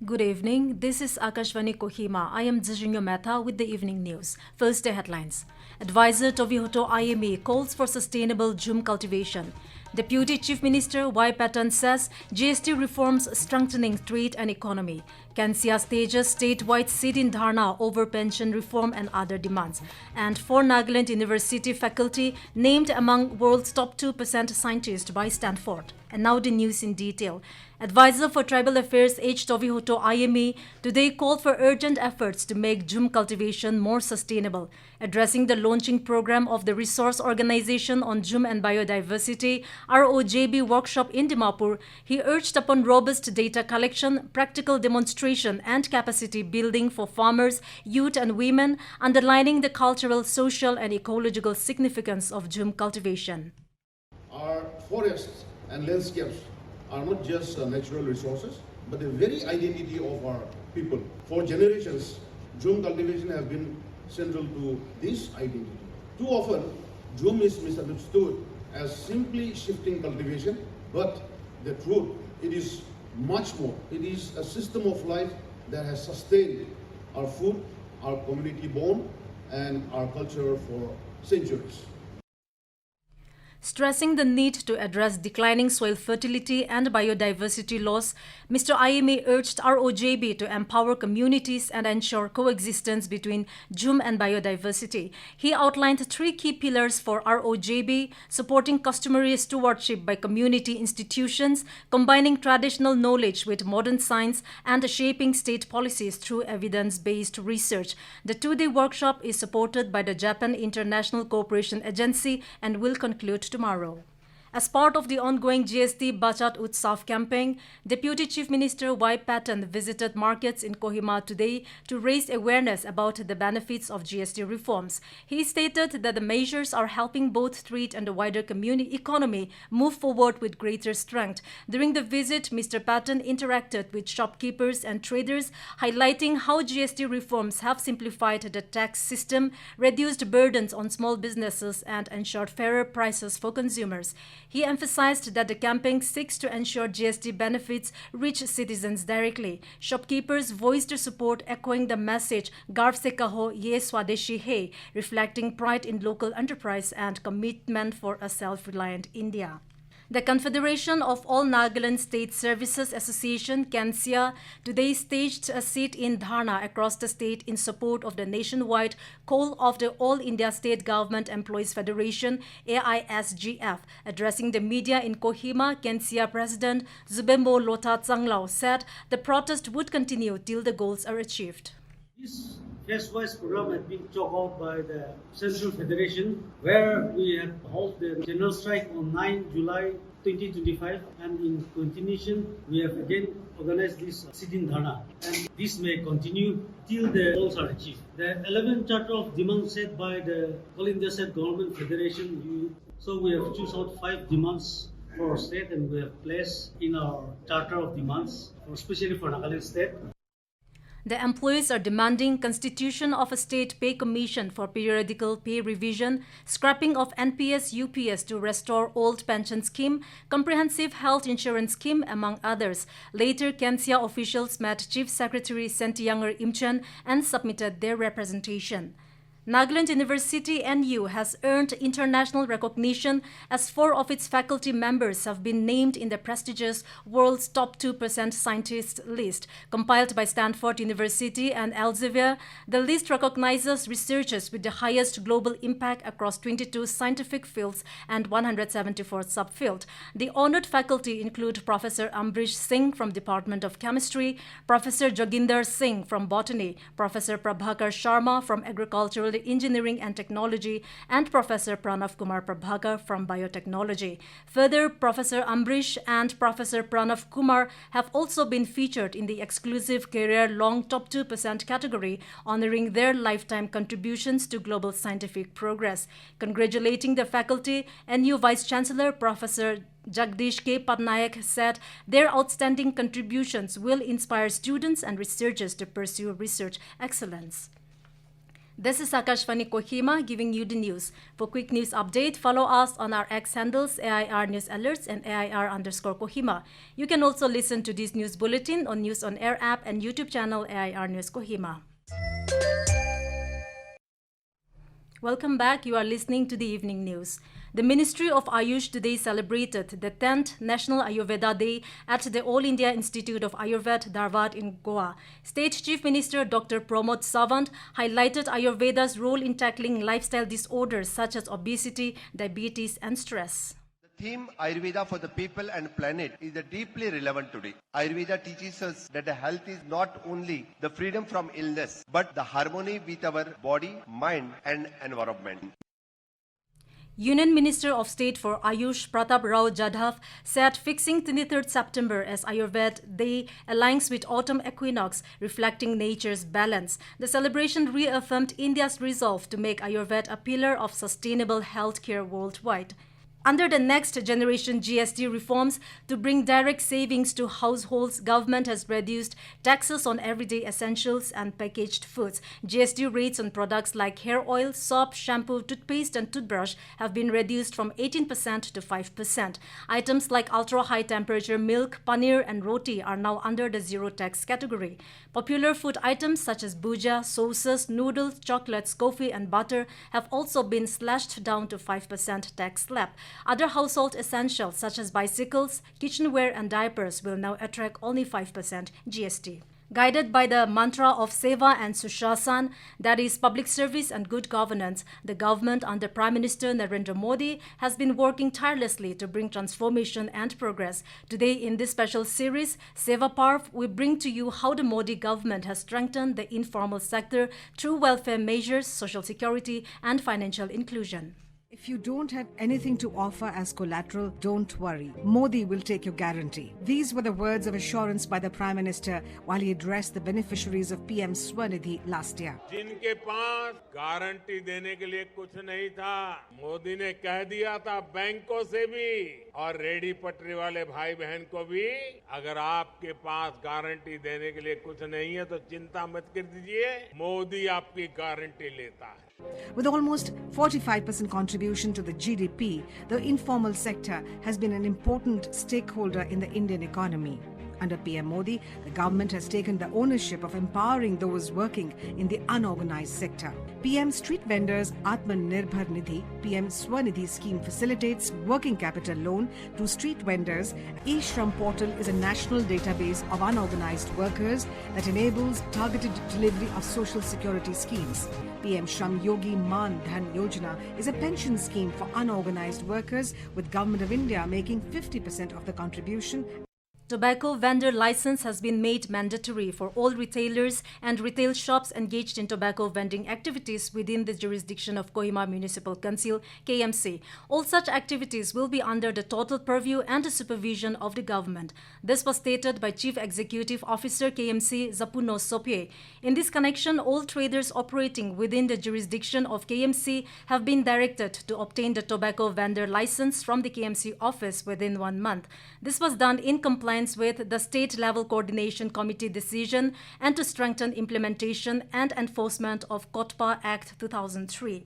Good evening. This is Akashvani Kohima. I am jhum with the evening news. First, the headlines. Advisor Tovihoto Ayemi calls for sustainable jhum cultivation. Deputy Chief Minister Y Patton says GST reforms strengthening trade and economy. CANSSEA stages statewide sit-in dharna over pension reform and other demands. And 4 Nagaland University faculty named among world's top 2% scientists by Stanford. And now the news in detail. Advisor for Tribal Affairs H. Tovihoto Ayemi today called for urgent efforts to make jhum cultivation more sustainable. Addressing the launching program of the Resource Organization on Jhum and Biodiversity ROJB workshop in Dimapur, he urged upon robust data collection, practical demonstration and capacity building for farmers, youth and women, underlining the cultural, social and ecological significance of jhum cultivation. Our forests and landscapes are not just natural resources, but the very identity of our people. For generations, jhum cultivation has been central to this identity. Too often, jhum is misunderstood as simply shifting cultivation, but the truth, it is much more. It is a system of life that has sustained our food, our community bond, and our culture for centuries. Stressing the need to address declining soil fertility and biodiversity loss, Mr. Ayemi urged ROJB to empower communities and ensure coexistence between jhum and biodiversity. He outlined 3 key pillars for ROJB: supporting customary stewardship by community institutions, combining traditional knowledge with modern science, and shaping state policies through evidence-based research. The 2-day workshop is supported by the Japan International Cooperation Agency and will conclude tomorrow. As part of the ongoing GST Bachat Utsav campaign, Deputy Chief Minister Y Patton visited markets in Kohima today to raise awareness about the benefits of GST reforms. He stated that the measures are helping both trade and the wider community economy move forward with greater strength. During the visit, Mr. Patton interacted with shopkeepers and traders, highlighting how GST reforms have simplified the tax system, reduced burdens on small businesses, and ensured fairer prices for consumers. He emphasized that the campaign seeks to ensure GST benefits reach citizens directly. Shopkeepers voiced their support, echoing the message "Garv se kaho ye swadeshi hai," reflecting pride in local enterprise and commitment for a self-reliant India. The Confederation of All Nagaland State Services Association CANSSEA today staged a sit-in dharna across the state in support of the nationwide call of the All India State Government Employees Federation AISGF. Addressing the media in Kohima, CANSSEA President Zubembo Lota Tsanglao said the protest would continue till the goals are achieved. This phase-wise program has been chalked out by the Central Federation, where we have held the general strike on 9 July 2025, and in continuation, we have again organized this sit-in dharna, and this may continue till the goals are achieved. The 11th Charter of Demands set by the All India State Government Federation, so we have chosen out 5 demands for our state, and we have placed in our Charter of Demands, especially for Nagaland State. The employees are demanding constitution of a state pay commission for periodical pay revision, scrapping of NPS UPS to restore old pension scheme, comprehensive health insurance scheme, among others. Later, CANSSEA officials met Chief Secretary Sentianger Imchen and submitted their representation. Nagaland University NU has earned international recognition as 4 of its faculty members have been named in the prestigious World's Top 2% Scientists list. Compiled by Stanford University and Elsevier, the list recognizes researchers with the highest global impact across 22 scientific fields and 174 subfields. The honored faculty include Professor Ambrish Singh from Department of Chemistry, Professor Joginder Singh from Botany, Professor Prabhakar Sharma from Agricultural Engineering and Technology, and Professor Pranav Kumar Prabhakar from Biotechnology. Further, Professor Ambrish and Professor Pranav Kumar have also been featured in the exclusive Career Long Top 2% category, honoring their lifetime contributions to global scientific progress. Congratulating the faculty, NU Vice Chancellor Professor Jagdish K. Patnaik said their outstanding contributions will inspire students and researchers to pursue research excellence. This is Akashvani Kohima giving you the news. For quick news update, follow us on our X handles AIR News Alerts and AIR_Kohima. You can also listen to this news bulletin on News on Air app and YouTube channel AIR News Kohima. Welcome back. You are listening to the evening news. The Ministry of Ayush today celebrated the 10th National Ayurveda Day at the All India Institute of Ayurveda, Dharwad in Goa. State Chief Minister Dr. Pramod Sawant highlighted Ayurveda's role in tackling lifestyle disorders such as obesity, diabetes and stress. The theme Ayurveda for the people and planet is deeply relevant today. Ayurveda teaches us that health is not only the freedom from illness, but the harmony with our body, mind and environment. Union Minister of State for Ayush Pratap Rao Jadhav said fixing 23rd September as Ayurveda Day aligns with autumn equinox, reflecting nature's balance. The celebration reaffirmed India's resolve to make Ayurveda a pillar of sustainable healthcare worldwide. Under the next generation GST reforms to bring direct savings to households, government has reduced taxes on everyday essentials and packaged foods. GST rates on products like hair oil, soap, shampoo, toothpaste and toothbrush have been reduced from 18% to 5%. Items like ultra-high temperature milk, paneer and roti are now under the zero tax category. Popular food items such as bhuja, sauces, noodles, chocolates, coffee and butter have also been slashed down to 5% tax slab. Other household essentials such as bicycles, kitchenware and diapers will now attract only 5% GST. Guided by the mantra of Seva and Sushasana, that is public service and good governance, the government under Prime Minister Narendra Modi has been working tirelessly to bring transformation and progress. Today in this special series, Seva Parv, we bring to you how the Modi government has strengthened the informal sector through welfare measures, social security and financial inclusion. If you don't have anything to offer as collateral, don't worry. Modi will take your guarantee. These were the words of assurance by the Prime Minister while he addressed the beneficiaries of PM Swanidhi last year. जिनके पास guarantee देने के लिए कुछ नहीं था, मोदी ने कह दिया था बैंकों से भी और रेडी पटरी वाले भाई बहन को भी, अगर आपके पास गारंटी देने के लिए कुछ नहीं है तो चिंता मत कर दीजिए, मोदी आपकी गारंटी लेता है. With almost 45% contribution to the GDP, the informal sector has been an important stakeholder in the Indian economy. Under PM Modi, the government has taken the ownership of empowering those working in the unorganized sector. PM Street Vendors Atmanirbhar Nidhi, PM Swanidhi scheme facilitates working capital loan to street vendors. E-Shram portal is a national database of unorganized workers that enables targeted delivery of social security schemes. PM Shram Yogi Man Dhan Yojana is a pension scheme for unorganized workers, with Government of India making 50% of the contribution. Tobacco vendor license has been made mandatory for all retailers and retail shops engaged in tobacco vending activities within the jurisdiction of Kohima Municipal Council, KMC. All such activities will be under the total purview and the supervision of the government. This was stated by Chief Executive Officer KMC Zapuno Sopye. In this connection, all traders operating within the jurisdiction of KMC have been directed to obtain the tobacco vendor license from the KMC office within 1 month. This was done in compliance with the state-level coordination committee decision and to strengthen implementation and enforcement of KOTPA Act 2003.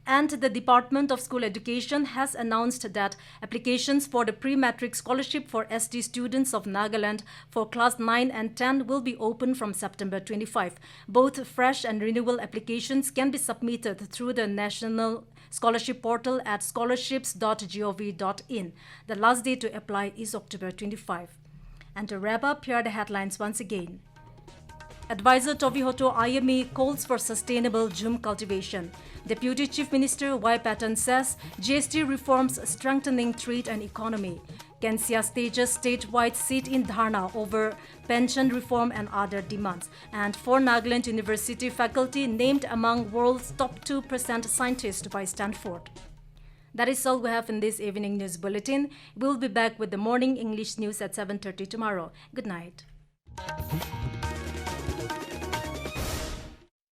And the Department of School Education has announced that applications for the pre-matric scholarship for ST students of Nagaland for class 9 and 10 will be open from September 25. Both fresh and renewal applications can be submitted through the National Scholarship Portal at scholarships.gov.in. The last day to apply is October 25. And to wrap up, here are the headlines once again. Advisor Tovihoto Ayemi calls for sustainable jhum cultivation. Deputy Chief Minister Y Patton says GST reforms strengthening trade and economy. CANSSEA stages statewide sit-in dharna over pension reform and other demands. And 4 Nagaland University faculty named among world's top 2% scientists by Stanford. That is all we have in this evening news bulletin. We'll be back with the morning English news at 7:30 tomorrow. Good night.